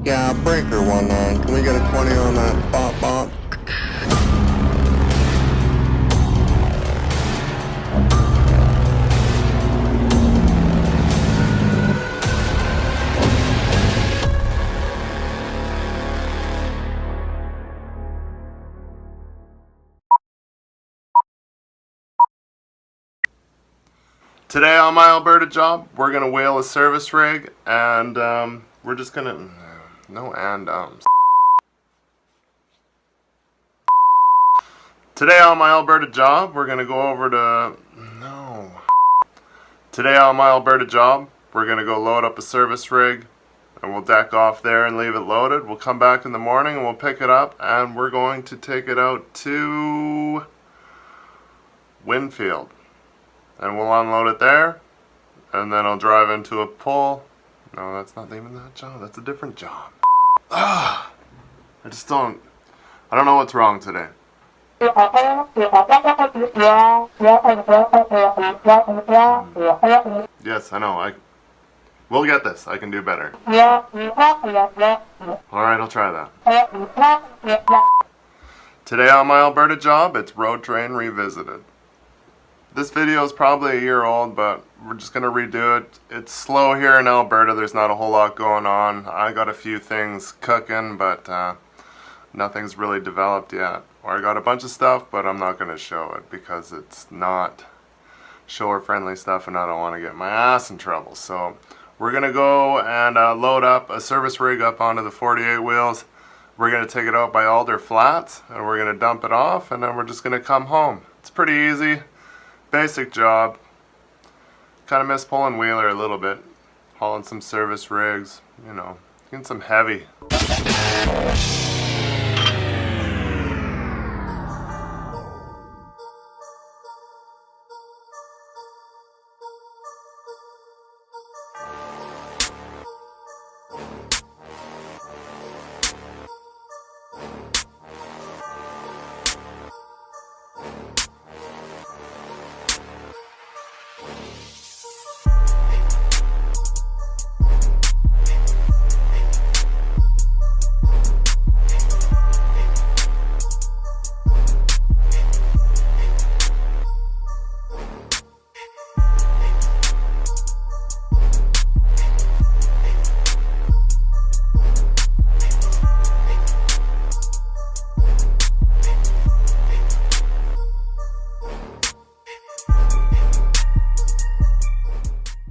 Yeah, breaker 19. Can we get a 20 on that spot box? Today on my Alberta job, we're going to wheel a service rig, and we're just going to... No and. Today on my Alberta job, we're going to go over to... No. Today on my Alberta job, we're going to go load up a service rig, and we'll deck off there and leave it loaded. We'll come back in the morning and we'll pick it up, and we're going to take it out to Oilfield. And we'll unload it there, and then I'll drive into a pull. No, that's not even that job. That's a different job. I don't know what's wrong today. Yes, I know. We'll get this. I can do better. Alright, I'll try that. Today on my Alberta job, it's Road Train Revisited. This video is probably a year old, but we're just going to redo it. It's slow here in Alberta. There's not a whole lot going on. I got a few things cooking, but nothing's really developed yet. Or I got a bunch of stuff, but I'm not going to show it because it's not shower-friendly stuff and I don't want to get my ass in trouble. So we're going to go and load up a service rig up onto the 48 wheels. We're going to take it out by Alder Flats and we're going to dump it off, and then we're just going to come home. It's pretty easy. Basic job. Kind of miss pulling wheeler a little bit. Hauling some service rigs, you know, getting some heavy.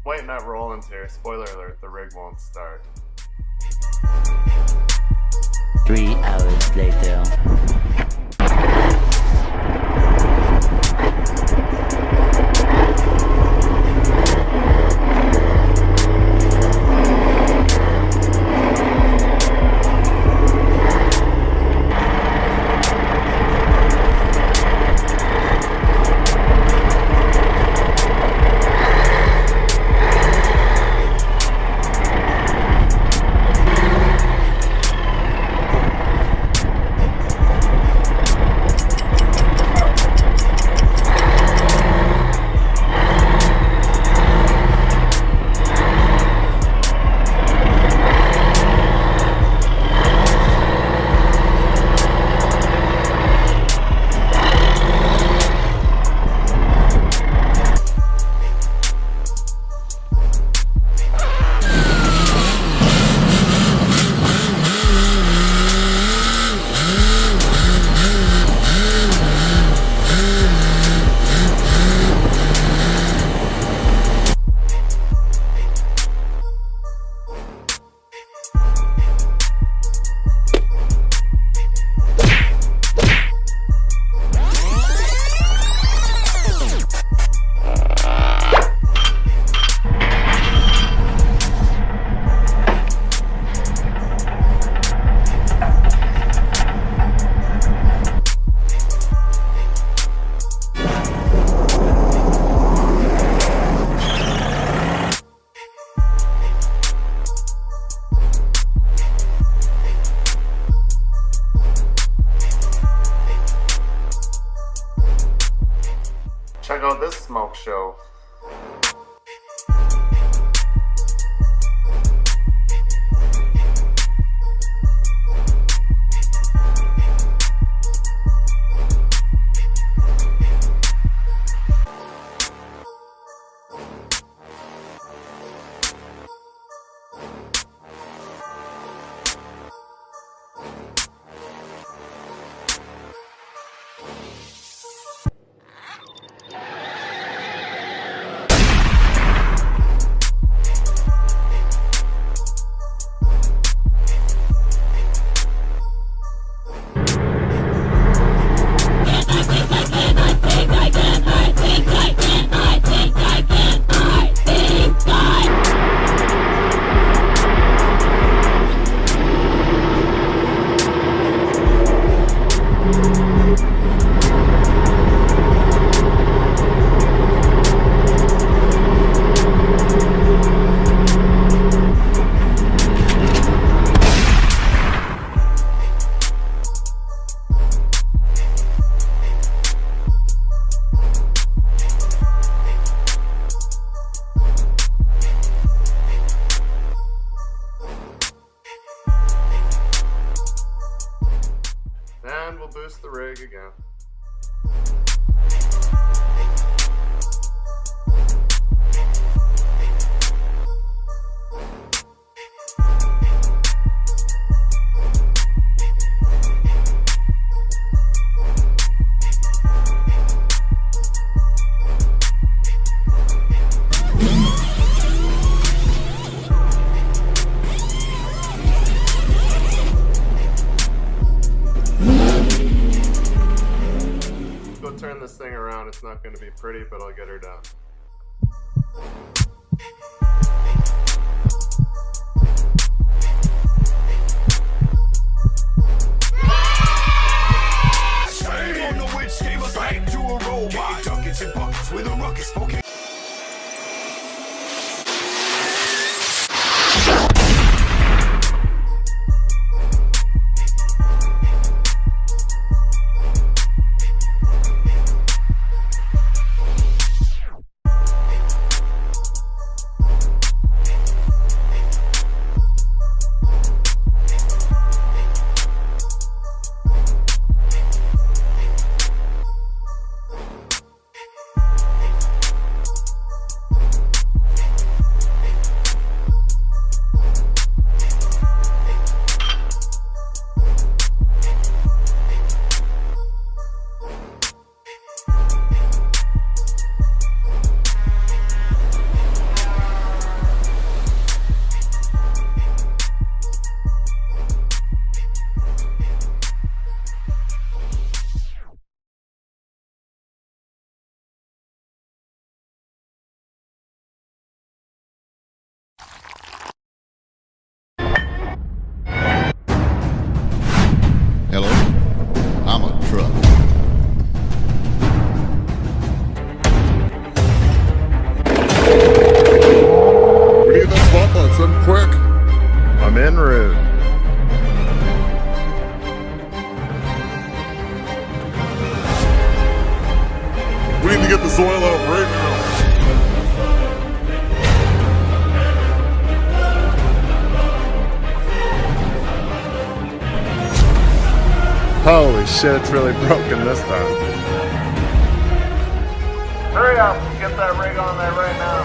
Waiting at Roland's here. Spoiler alert, the rig won't start. 3 hours later. Check out this smoke show. boost the rig again. Turn this thing around. It's not going to be pretty, but I'll get her done. On the witch gave us back to a robot. Duckets and buckets with a ruckus. Okay. Hello? I'm a truck. We need that spot button, quick. I'm en route. We need to get the soil out right now. Holy shit, it's really broken this time. Hurry up, get that rig on there right now.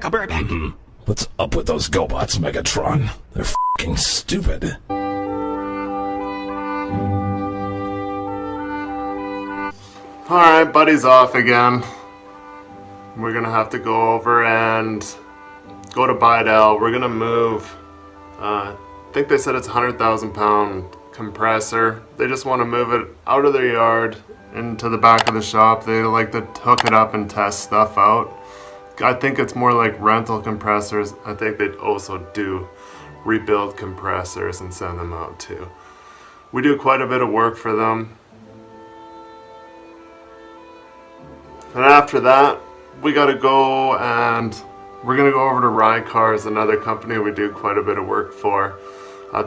I'll be right back. What's up with those GoBots, Megatron? They're f***ing stupid. Alright, Buddy's off again. We're gonna have to go over and go to Bidell. We're gonna move, I think they said it's a 100,000 pound compressor. They just want to move it out of their yard into the back of the shop. They like to hook it up and test stuff out. I think it's more like rental compressors. I think they also do rebuild compressors and send them out too. We do quite a bit of work for them. And after that, we gotta go and we're gonna go over to Ride Cars, another company we do quite a bit of work for.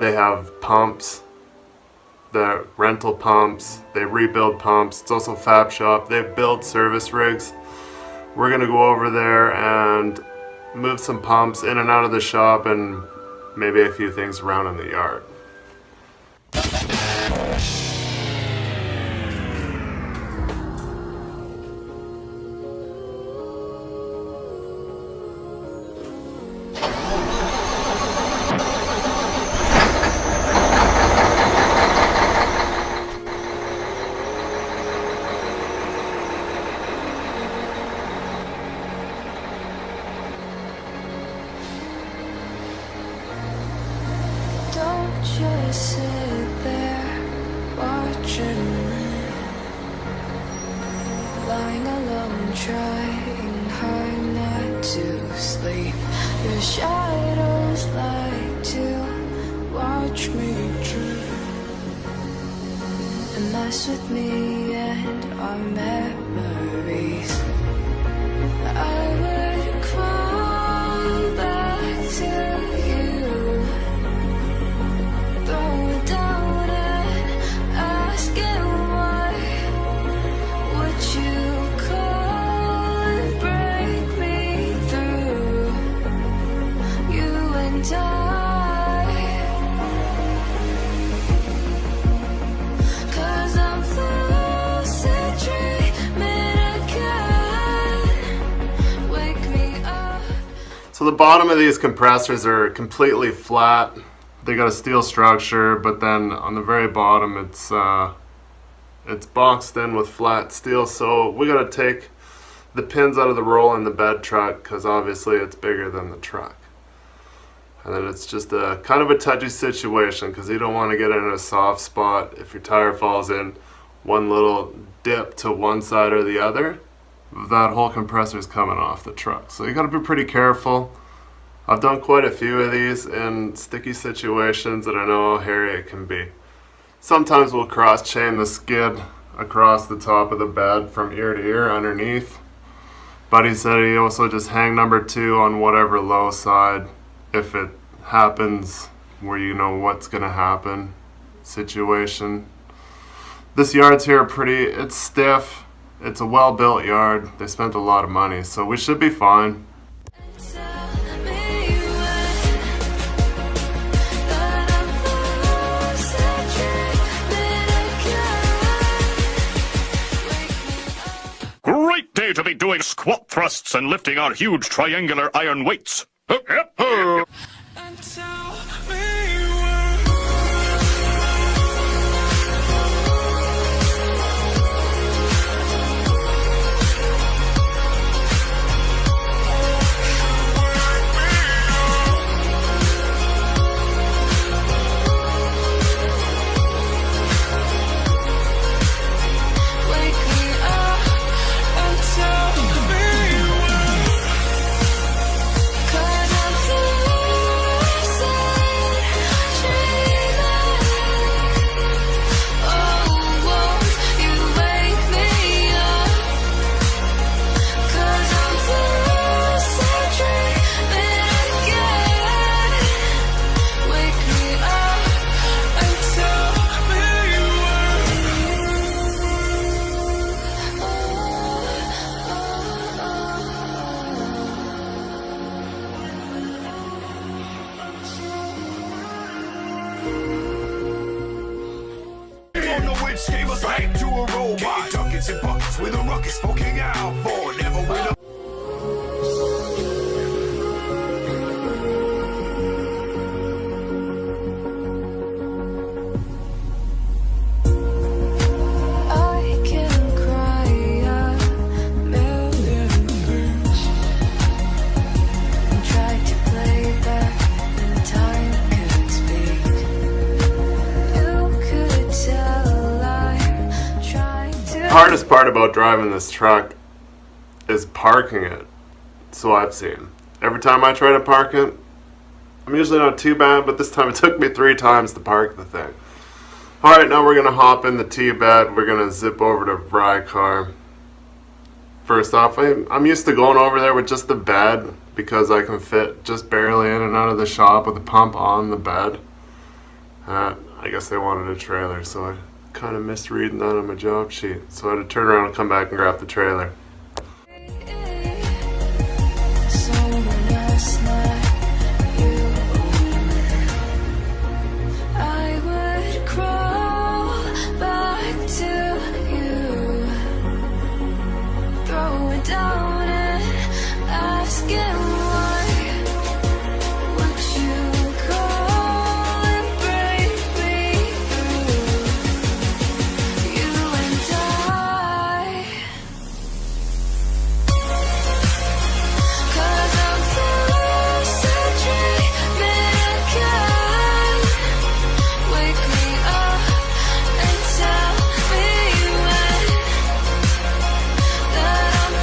They have pumps, the rental pumps, they rebuild pumps. It's also Fab Shop. They build service rigs. We're gonna go over there and move some pumps in and out of the shop and maybe a few things around in the yard. Don't just sit there watching me, lying alone, trying hard not to sleep. Your shadows like to watch me dream and mess with me and our memories. I would cry So the bottom of these compressors are completely flat. They got a steel structure, but then on the very bottom it's boxed in with flat steel. So we got to take the pins out of the roll in the bed truck because obviously it's bigger than the truck. And then it's just a kind of a touchy situation because you don't want to get in a soft spot if your tire falls in one little dip to one side or the other. That whole compressor is coming off the truck. So you got to be pretty careful. I've done quite a few of these in sticky situations and I know how hairy it can be. Sometimes we'll cross chain the skid across the top of the bed from ear to ear underneath. But he said he also just hang number 2 on whatever low side if it happens where you know what's gonna happen situation. This yard's here it's stiff. It's a well-built yard. They spent a lot of money, so we should be fine. Great day to be doing squat thrusts and lifting our huge triangular iron weights. Gave us back to a robot. Duckets and buckets with a ruckus poking out for never win a I can cry a million things and try to play back when time could speak. You could tell I'm trying to. The hardest part about driving this truck is parking it. So I've seen. Every time I try to park it, I'm usually not too bad, but this time it took me 3 times to park the thing. Alright, now we're going to hop in the T-bed. We're going to zip over to Bry car. First off, I'm used to going over there with just the bed because I can fit just barely in and out of the shop with the pump on the bed. I guess they wanted a trailer, so I kind of misreading that on my job sheet. So I had to turn around and come back and grab the trailer. Someone else, not you. I would crawl back to you, throw it down and ask him why. Would you call and break me through? You and I. 'Cause I'm lucid dreaming again. Wake me up and tell me when that I'm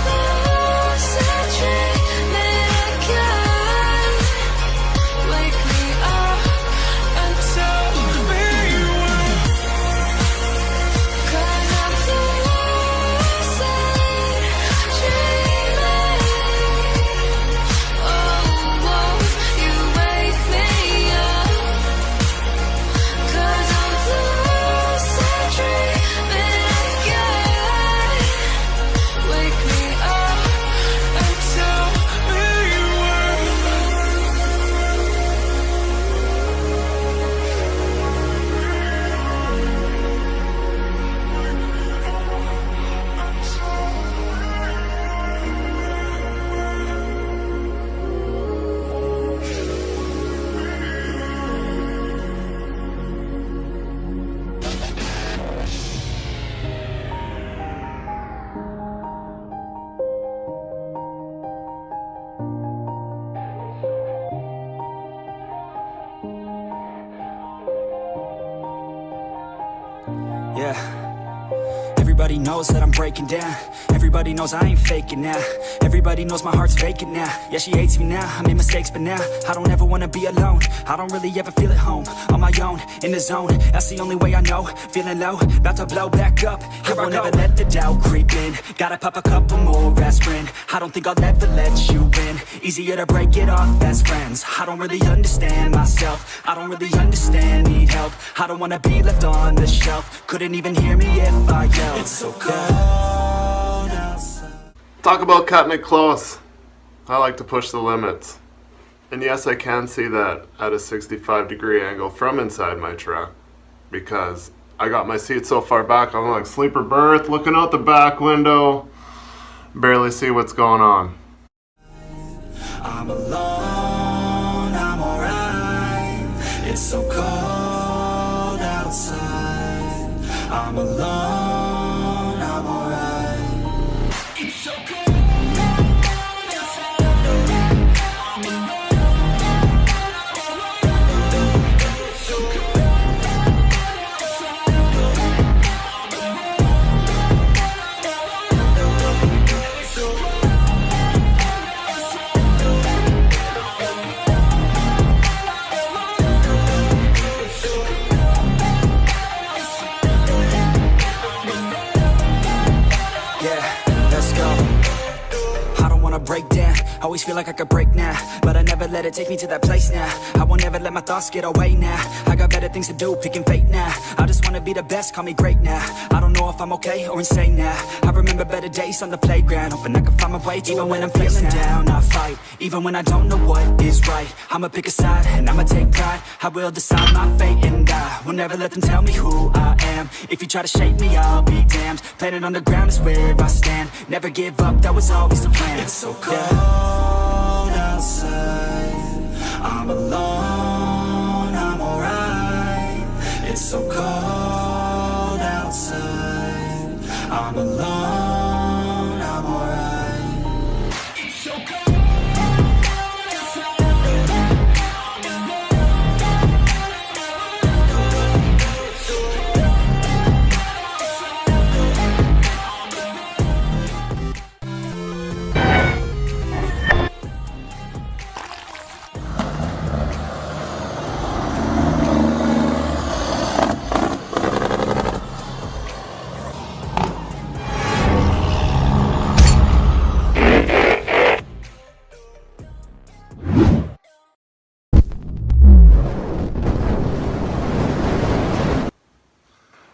Everybody knows that I'm breaking down. Everybody knows I ain't faking now. Everybody knows my heart's vacant now. Yeah, she hates me now, I made mistakes but now I don't ever wanna be alone. I don't really ever feel at home. On my own, in the zone, that's the only way I know. Feeling low, about to blow back up. Here I won't ever let the doubt creep in. Gotta pop a couple more aspirin. I don't think I'll ever let you in. Easier to break it off as friends. I don't really understand myself. I don't really understand, need help. I don't wanna be left on the shelf. Couldn't even hear me if I yelled. It's so cold outside. Talk about cutting it close. I like to push the limits. And yes, I can see that at a 65-degree angle from inside my truck, because I got my seat so far back, I'm like sleeper berth, looking out the back window, barely see what's going on. I'm alone, I'm alright. It's so cold outside. I'm alone, I'm alright. It's so cold. Break down, always feel like I could break now, but I never let it take me to that place now. I won't ever let my thoughts get away now. I got better things to do, picking fate now. I just wanna be the best, call me great now. I don't know if I'm okay or insane now. I remember better days on the playground, hoping I can find my way to even when I'm feeling down, I fight. Even when I don't know what is right, I'ma pick a side and I'ma take pride. I will decide my fate and I will never let them tell me who I am. If you try to shake me, I'll be damned. Planet on the ground is where I stand. Never give up, that was always the plan. It's so cold outside. I'm alone, I'm alright. It's so cold outside. I'm alone, I'm alright. It's so cold.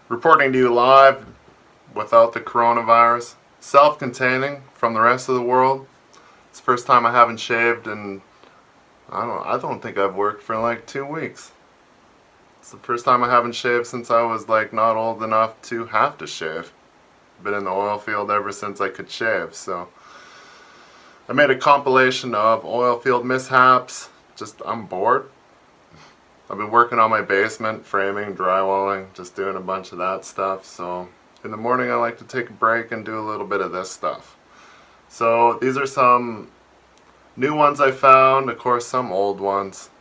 Reporting to you live without the coronavirus, self-containing from the rest of the world. It's the first time I haven't shaved and I don't think I've worked for like 2 weeks. It's the first time I haven't shaved since I was like not old enough to have to shave. Been in the oil field ever since I could shave, so I made a compilation of oil field mishaps. I'm bored. I've been working on my basement, framing, drywalling, just doing a bunch of that stuff. So in the morning I like to take a break and do a little bit of this stuff. So these are some new ones I found, of course some old ones.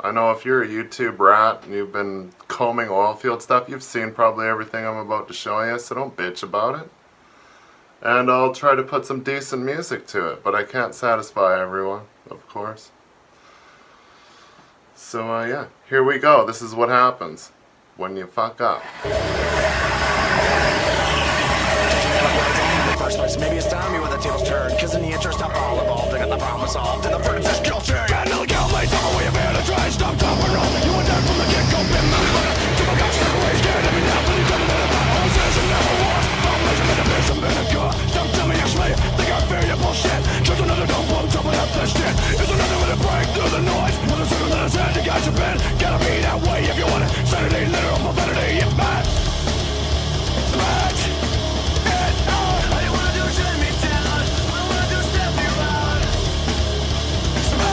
I know if you're a YouTube rat and you've been combing oil field stuff, you've seen probably everything I'm about to show you, so don't bitch about it. And I'll try to put some decent music to it, but I can't satisfy everyone, of course. So yeah, here we go. This is what happens when you fuck up. First place, maybe it's time you when the tables turn. Cause in the interest of all involved, I got the problem solved. And the furnace is guilty. And the legal late, I'm away of it. I try and stop, top and roll. You went down from the get-go, been my brother. To my gosh, step away, scared of me now. But you done it in a battle. Who says it never was? I'm losing in a bit, some vinegar. Don't tell me actually, think I fear your bullshit. Just another dumb one, jumping up this shit. It's another way to break through the noise. With a circle that has had, you got your pen. Gotta be that way if you want it. Sanity, literal profanity, yeah, man. Smash it out. All you wanna do is shut me down. All you wanna do is step me around. Smash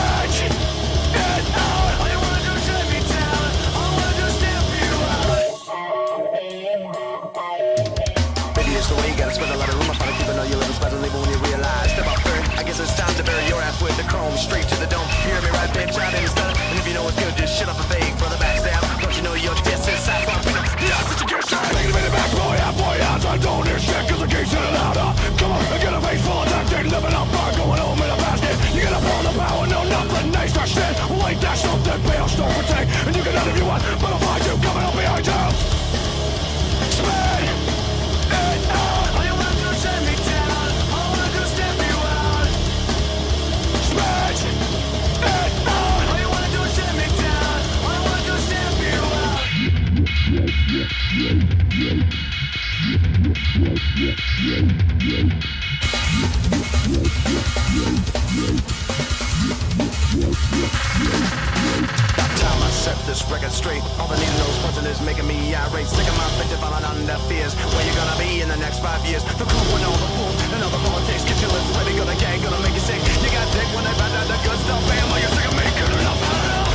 this record straight. All the needle nose buzzing is making me irate. Sick of my bitch falling on their fears. Where you gonna be in the next 5 years? The crew and all the fools and all the politics. Get your lips ready, gonna gang, gonna make you sick. You got dick when they find out the good stuff. Bam, are you sick of me? Good enough,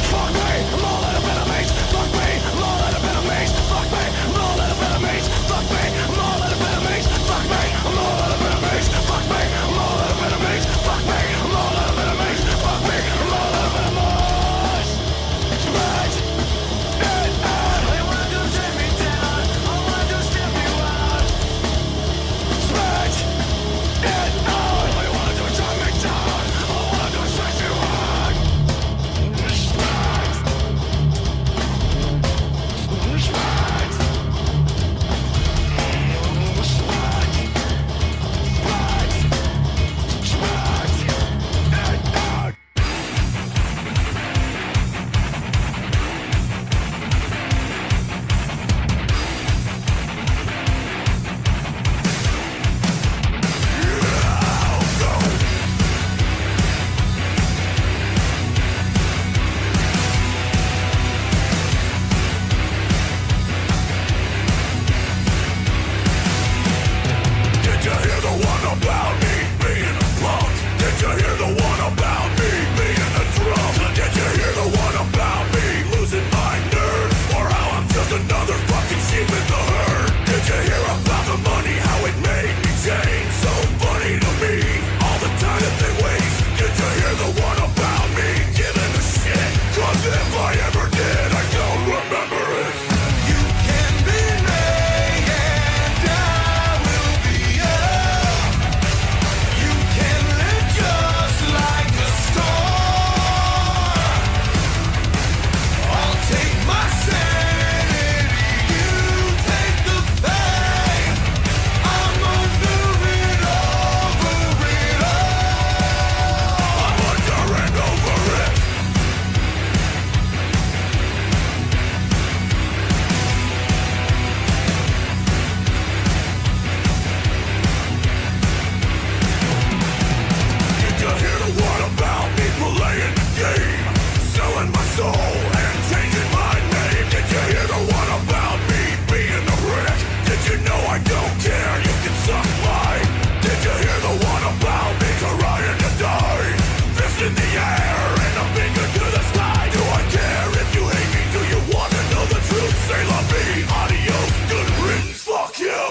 fuck me, I'm all out of enemies. Fuck me, I'm all out of enemies. Fuck me, I'm all out of enemies. Fuck me, I'm all out of enemies. Fuck me, I'm all out of enemies. Fuck me, I'm all out of enemies. Fuck me, I'm all out of enemies. Fuck me, I'm all out of enemies. Smash it out. All you wanna do is take me down. All I wanna do is strip you out. Smash it out. All you wanna do is drive me down. All I wanna do is stress you out. Smash. Smash. Did you hear the one about me being a punk? Did you hear the one about me being a drunk? Did you hear the one about me losing my nerve? Or how I'm just another fucking sheep in the herd? Did you hear about the money, how it made me change? So funny to me, all the time that they waste. Did you hear the one about me giving a shit? 'Cause if I ever did, I don't remember it. You can be me and I will be you. You can live just like a star. I'll take my sanity, you take the fame. I'm under it, over it all. I'm under and over it. Did you hear the one about me playing the game? Selling my soul and changing my name. Did you hear the one about me being a wreck? Did you know I don't care? You can suck mine. Did you hear the one about me trying to die? Fist in the air and a finger to the sky. Do I care if you hate me? Do you want to know the truth? Say la vie, adios, good riddance, fuck you.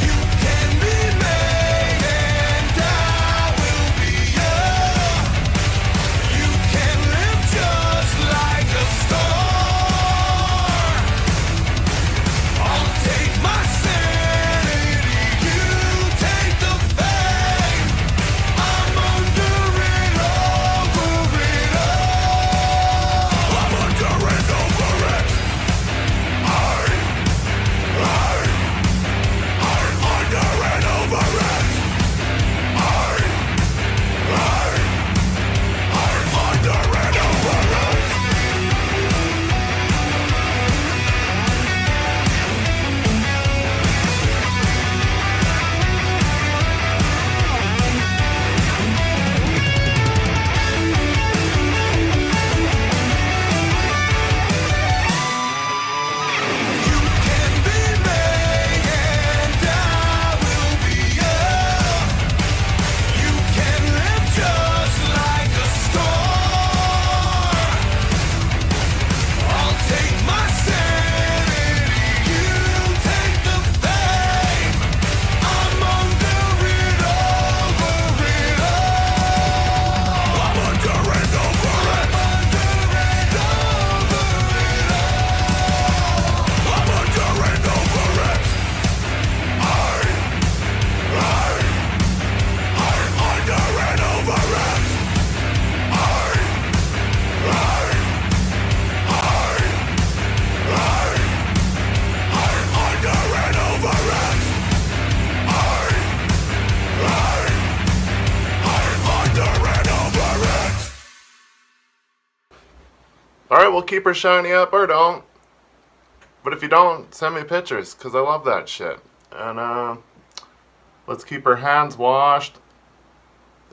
You can be me and I will be you. You can live just like a star. I'll take my sanity, you take the fame. I'm under it, over it all. I'm under and over it. I'm under and over it. I'm under and over it. You can be me and I will be you. You can live just like a star. I'll take my sanity, you take the fame. I'm under it, over it all. I'm under and over it. I'm under and over it. I'm under and over it. I'm under and over it. I'm under and over it. Alright, we'll keep her shiny up or don't. But if you don't, send me pictures, because I love that shit. And let's keep her hands washed.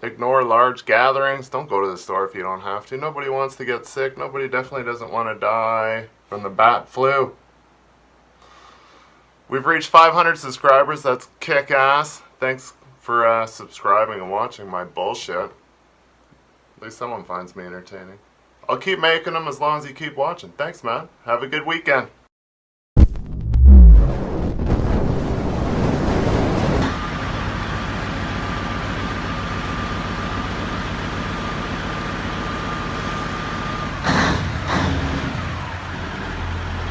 Ignore large gatherings. Don't go to the store if you don't have to. Nobody wants to get sick. Nobody definitely doesn't want to die from the bat flu. We've reached 500 subscribers. That's kick-ass. Thanks for subscribing and watching my bullshit. At least someone finds me entertaining. I'll keep making them as long as you keep watching. Thanks, man. Have a good weekend.